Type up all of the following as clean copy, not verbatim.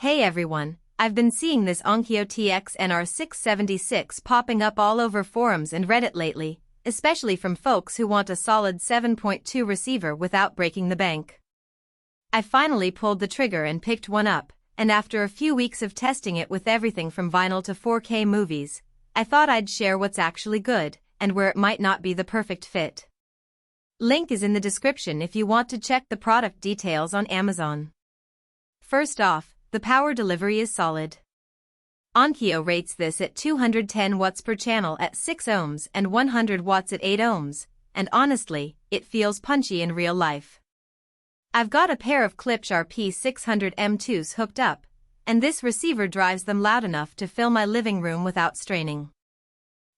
Hey everyone, I've been seeing this Onkyo TXNR676 popping up all over forums and Reddit lately, especially from folks who want a solid 7.2 receiver without breaking the bank. I finally pulled the trigger and picked one up, and after a few weeks of testing it with everything from vinyl to 4K movies, I thought I'd share what's actually good, and where it might not be the perfect fit. Link is in the description if you want to check the product details on Amazon. First off, the power delivery is solid. Onkyo rates this at 210 watts per channel at 6 ohms and 100 watts at 8 ohms, and honestly, it feels punchy in real life. I've got a pair of Klipsch RP600 M2s hooked up, and this receiver drives them loud enough to fill my living room without straining.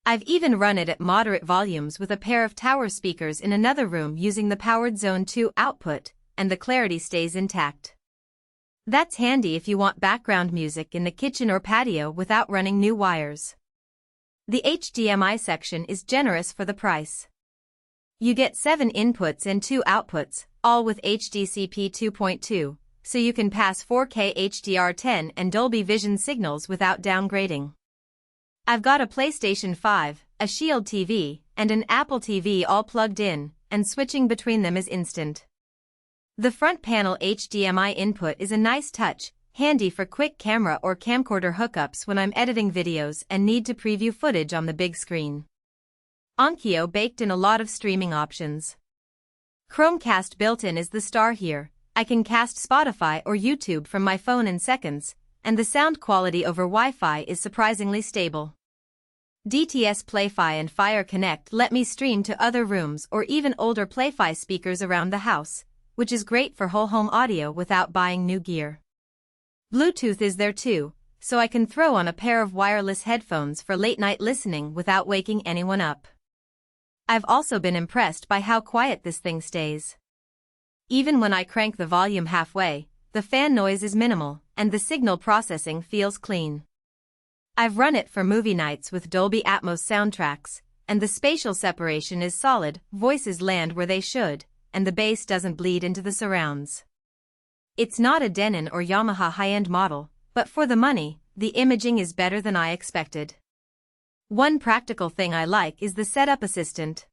I've even run it at moderate volumes with a pair of tower speakers in another room using the powered Zone 2 output, and the clarity stays intact. That's handy if you want background music in the kitchen or patio without running new wires. The HDMI section is generous for the price. You get 7 inputs and 2 outputs, all with HDCP 2.2, so you can pass 4K HDR and Dolby Vision signals without downgrading. I've got a PlayStation 5, a Shield TV, and an Apple TV all plugged in, and switching between them is instant. The front panel HDMI input is a nice touch, handy for quick camera or camcorder hookups when I'm editing videos and need to preview footage on the big screen. Onkyo baked in a lot of streaming options. Chromecast built-in is the star here. I can cast Spotify or YouTube from my phone in seconds, and the sound quality over Wi-Fi is surprisingly stable. DTS Play-Fi and Fire Connect let me stream to other rooms or even older Play-Fi speakers around the house, which is great for whole home audio without buying new gear. Bluetooth is there too, so I can throw on a pair of wireless headphones for late-night listening without waking anyone up. I've also been impressed by how quiet this thing stays. Even when I crank the volume halfway, the fan noise is minimal, and the signal processing feels clean. I've run it for movie nights with Dolby Atmos soundtracks, and the spatial separation is solid, voices land where they should, and the bass doesn't bleed into the surrounds. It's not a Denon or Yamaha high-end model, but for the money, the imaging is better than I expected. One practical thing I like is the setup assistant.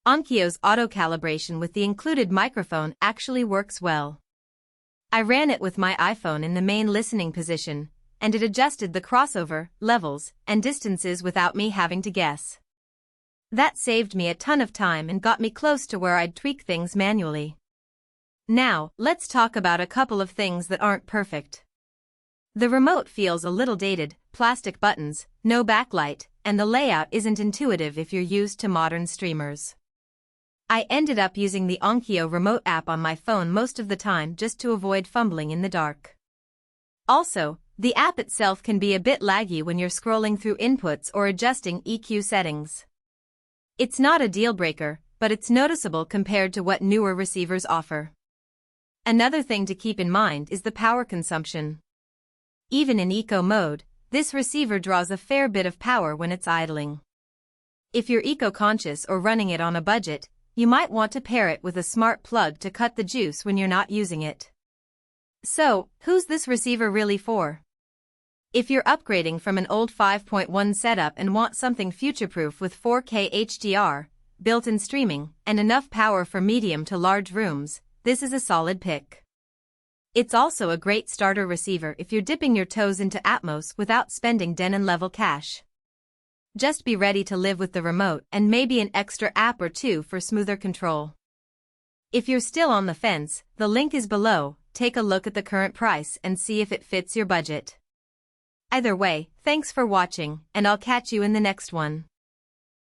Onkyo's auto-calibration with the included microphone actually works well. I ran it with my iPhone in the main listening position, and it adjusted the crossover, levels, and distances without me having to guess. That saved me a ton of time and got me close to where I'd tweak things manually. Now, let's talk about a couple of things that aren't perfect. The remote feels a little dated, plastic buttons, no backlight, and the layout isn't intuitive if you're used to modern streamers. I ended up using the Onkyo remote app on my phone most of the time just to avoid fumbling in the dark. Also, the app itself can be a bit laggy when you're scrolling through inputs or adjusting EQ settings. It's not a deal breaker, but it's noticeable compared to what newer receivers offer. Another thing to keep in mind is the power consumption. Even in eco mode, this receiver draws a fair bit of power when it's idling. If you're eco-conscious or running it on a budget, you might want to pair it with a smart plug to cut the juice when you're not using it. So, who's this receiver really for? If you're upgrading from an old 5.1 setup and want something future-proof with 4K HDR, built-in streaming, and enough power for medium to large rooms, this is a solid pick. It's also a great starter receiver if you're dipping your toes into Atmos without spending Denon-level cash. Just be ready to live with the remote and maybe an extra app or two for smoother control. If you're still on the fence, the link is below. Take a look at the current price and see if it fits your budget. Either way, thanks for watching, and I'll catch you in the next one.